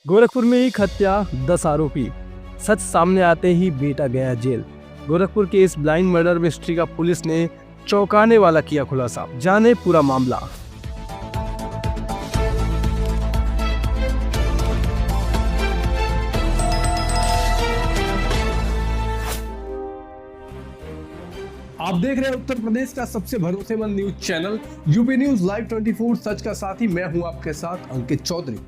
गोरखपुर में एक हत्या, 10 आरोपी। सच सामने आते ही बेटा गया जेल। गोरखपुर के इस ब्लाइंड मर्डर मिस्ट्री का पुलिस ने चौंकाने वाला किया खुलासा। जाने पूरा मामला। आप देख रहे हैं उत्तर प्रदेश का सबसे भरोसेमंद news channel UP news live 24 सच का साथी। मैं हूं आपके साथ अंकित चौधरी।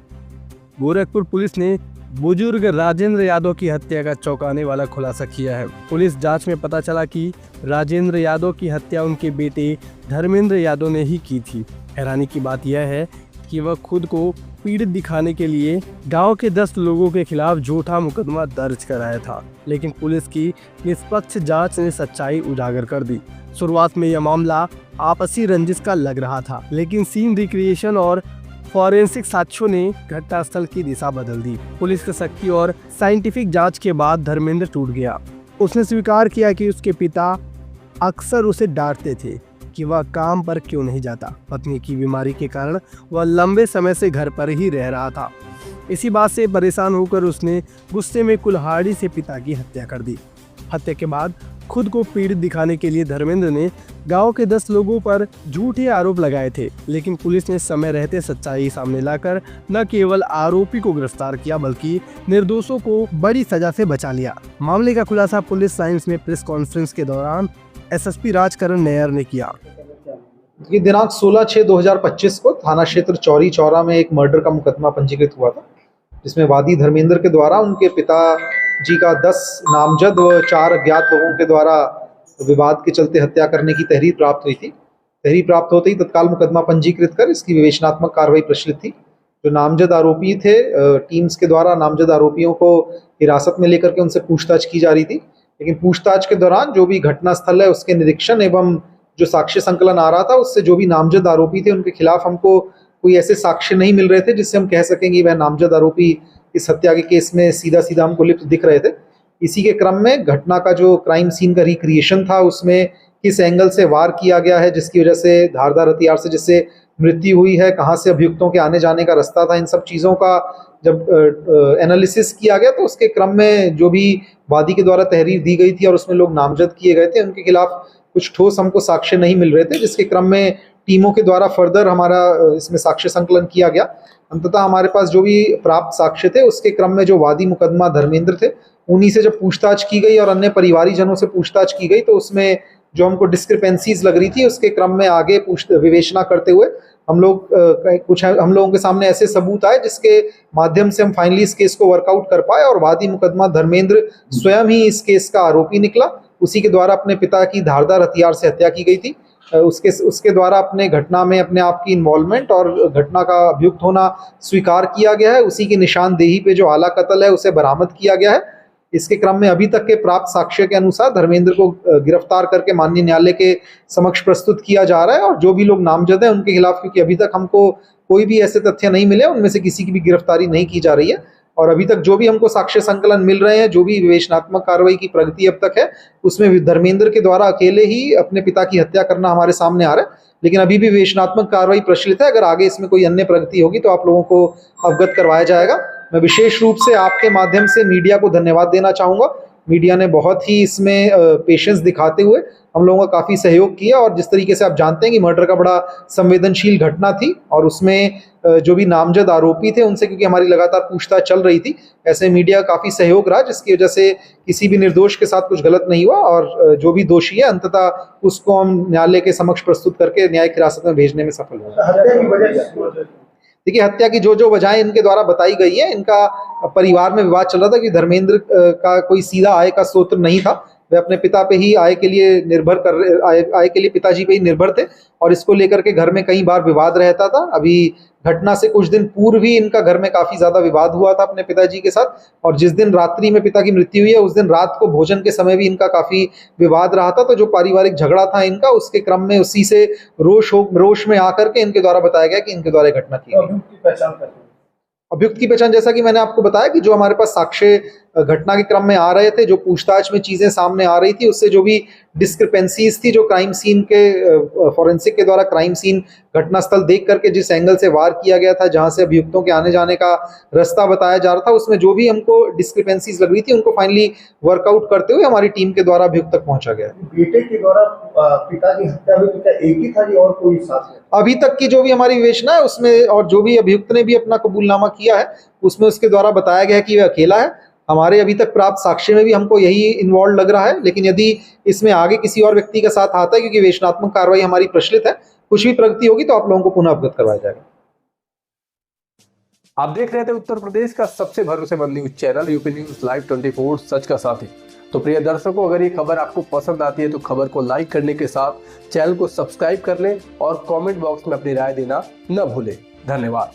गोरखपुर पुलिस ने बुजुर्ग राजेंद्र यादव की हत्या का चौंकाने वाला खुलासा किया है। पुलिस जांच में पता चला कि राजेंद्र यादव की हत्या उनके बेटे धर्मेंद्र यादव ने ही की थी। हैरानी की बात यह है कि वह खुद को पीड़ित दिखाने के लिए गांव के 10 लोगों के खिलाफ झूठा मुकदमा दर्ज कराया था, लेकिन पुलिस की निष्पक्ष जांच ने सच्चाई उजागर कर दी। शुरुआत में यह मामला आपसी रंजिश का लग रहा था, लेकिन सीन रिक्रिएशन और फॉरेंसिक साक्ष्यों ने घटनास्थल की दिशा बदल दी। पुलिस की सख्ती और साइंटिफिक जांच के बाद धर्मेंद्र टूट गया। उसने स्वीकार किया कि उसके पिता अक्सर उसे डांटते थे कि वह काम पर क्यों नहीं जाता। पत्नी की बीमारी के कारण वह लंबे समय से घर पर ही रह रहा था। इसी बात से परेशान होकर उसने गुस्से में कुल्हाड़ी से पिता की हत्या कर दी। हत्या के बाद खुद को पीड़ित दिखाने के लिए धर्मेंद्र ने गांव के 10 लोगों पर झूठे आरोप लगाए थे, लेकिन पुलिस ने समय रहते सच्चाई सामने लाकर न केवल आरोपी को गिरफ्तार किया बल्कि निर्दोषों को बड़ी सजा से बचा लिया। मामले का खुलासा पुलिस साइंस में प्रेस कॉन्फ्रेंस के दौरान एसएसपी राजकरण नैयर ने किया। ये दिनांक 16/6/2025 को थाना क्षेत्र चौरी चौरा में एक मर्डर का मुकदमा पंजीकृत हुआ था, जिसमें वादी धर्मेंद्र के द्वारा उनके पिताजी का 10 नामजद व 4 अज्ञात लोगों के द्वारा विवाद के चलते हत्या करने की तहरीर प्राप्त हुई थी। तहरीर प्राप्त होते ही तत्काल मुकदमा पंजीकृत कर इसकी विवेचनात्मक कार्रवाई प्रचलित थी। जो नामजद आरोपी थे, टीम्स के द्वारा नामजद आरोपियों को हिरासत में लेकर के उनसे पूछताछ की जा रही थी, लेकिन पूछताछ के दौरान जो भी घटनास्थल है उसके निरीक्षण एवं जो साक्ष्य संकलन आ रहा था उससे जो भी नामजद आरोपी थे उनके खिलाफ हमको कोई ऐसे साक्ष्य नहीं मिल रहे थे जिससे हम कह सकेंगे वह नामजद आरोपी इस हत्या के केस में सीधा सीधा हमको लिप्त दिख रहे थे। इसी के क्रम में घटना का जो क्राइम सीन का रिक्रिएशन था उसमें किस एंगल से वार किया गया है, जिसकी वजह से धारदार हथियार से जिससे मृत्यु हुई है, कहाँ से अभियुक्तों के आने जाने का रास्ता था, इन सब चीज़ों का जब एनालिसिस किया गया तो उसके क्रम में जो भी वादी के द्वारा तहरीर दी गई थी और उसमें लोग नामजद किए गए थे उनके खिलाफ कुछ ठोस हमको साक्ष्य नहीं मिल रहे थे, जिसके क्रम में टीमों के द्वारा फर्दर हमारा इसमें साक्ष्य संकलन किया गया। अंततः हमारे पास जो भी प्राप्त साक्ष्य थे उसके क्रम में जो वादी मुकदमा धर्मेंद्र थे उन्हीं से जब पूछताछ की गई और अन्य परिवारी जनों से पूछताछ की गई तो उसमें जो हमको डिस्क्रिपेंसीज लग रही थी उसके क्रम में आगे विवेचना करते हुए हम लोगों के सामने ऐसे सबूत आए जिसके माध्यम से हम फाइनली इस केस को वर्कआउट कर पाए और वादी मुकदमा धर्मेंद्र स्वयं ही इस केस का आरोपी निकला। उसी के द्वारा अपने पिता की धारदार हथियार से हत्या की गई थी। उसके द्वारा अपने घटना में अपने आप की इन्वॉल्वमेंट और घटना का अभियुक्त होना स्वीकार किया गया है। उसी की निशानदेही पे जो आला कत्ल है उसे बरामद किया गया है। इसके क्रम में अभी तक के प्राप्त साक्ष्य के अनुसार धर्मेंद्र को गिरफ्तार करके माननीय न्यायालय के समक्ष प्रस्तुत किया जा रहा है और जो भी लोग नामजद हैं उनके खिलाफ, क्योंकि अभी तक हमको कोई भी ऐसे तथ्य नहीं मिले, उनमें से किसी की भी गिरफ्तारी नहीं की जा रही है और अभी तक जो भी हमको साक्ष्य संकलन मिल रहे हैं, जो भी विवेचनात्मक कार्रवाई की प्रगति अब तक है उसमें धर्मेंद्र के द्वारा अकेले ही अपने पिता की हत्या करना हमारे सामने आ रहा है, लेकिन अभी भी विवेचनात्मक कार्रवाई प्रचलित है। अगर आगे इसमें कोई अन्य प्रगति होगी तो आप लोगों को अवगत करवाया जाएगा। मैं विशेष रूप से आपके माध्यम से मीडिया को धन्यवाद देना चाहूँगा। मीडिया ने बहुत ही इसमें पेशेंस दिखाते हुए हम लोगों का काफ़ी सहयोग किया और जिस तरीके से आप जानते हैं कि मर्डर का बड़ा संवेदनशील घटना थी और उसमें जो भी नामजद आरोपी थे उनसे क्योंकि हमारी लगातार पूछताछ चल रही थी, ऐसे मीडिया काफ़ी सहयोग रहा जिसकी वजह से किसी भी निर्दोष के साथ कुछ गलत नहीं हुआ और जो भी दोषी है अंततः उसको हम न्यायालय के समक्ष प्रस्तुत करके न्यायिक हिरासत में भेजने में सफल हुए। देखिए, हत्या की जो वजहें इनके द्वारा बताई गई है, इनका परिवार में विवाद चल रहा था कि धर्मेंद्र का कोई सीधा आय का स्रोत नहीं था। वे अपने पिता पे ही आय के लिए पिताजी पे ही निर्भर थे और इसको लेकर के घर में कई बार विवाद रहता था। अभी घटना से कुछ दिन पूर्व ही इनका घर में काफ़ी ज़्यादा विवाद हुआ था अपने पिताजी के साथ और जिस दिन रात्रि में पिता की मृत्यु हुई है उस दिन रात को भोजन के समय भी इनका काफ़ी विवाद रहा था। तो जो पारिवारिक झगड़ा था इनका, उसके क्रम में उसी से रोष में आकर के इनके द्वारा बताया गया कि इनके द्वारा घटना की गई। अभियुक्त की पहचान जैसा कि मैंने आपको बताया कि जो हमारे पास साक्ष्य घटना के क्रम में आ रहे थे, जो पूछताछ में चीजें सामने आ रही थी, उससे जो भी डिस्क्रिपेंसीज थी, जो क्राइम सीन के फॉरेंसिक के द्वारा क्राइम सीन घटनास्थल देख करके जिस एंगल से वार किया गया था, जहां से अभियुक्तों के आने जाने का रास्ता बताया जा रहा था, उसमें जो भी हमको डिस्क्रिपेंसीज लग रही थी उनको फाइनली वर्कआउट करते हुए हमारी टीम के द्वारा अभियुक्त तक पहुंचा गया। बेटे के द्वारा पिता की हत्या हुई तो क्या एक ही था जी और कोई साथ है? अभी तक की जो भी हमारी विवेचना है उसमें, और जो भी अभियुक्त ने भी अपना कबूलनामा किया है उसमें उसके द्वारा बताया गया है कि वह अकेला है। हमारे अभी तक प्राप्त साक्ष्य में भी हमको यही इन्वॉल्व लग रहा है, लेकिन यदि इसमें आगे किसी और व्यक्ति का साथ आता है, क्योंकि विवेचनात्मक कार्रवाई हमारी प्रचलित है, कुछ भी प्रगति होगी तो आप लोगों को पुनः अवगत करवाया जाएगा। आप देख रहे थे उत्तर प्रदेश का सबसे भरोसेमंद news channel UP news live 24 सच का साथी। तो प्रिय दर्शकों, अगर ये खबर आपको पसंद आती है तो खबर को लाइक करने के साथ चैनल को सब्सक्राइब कर लें और कमेंट बॉक्स में अपनी राय देना न भूलें। धन्यवाद।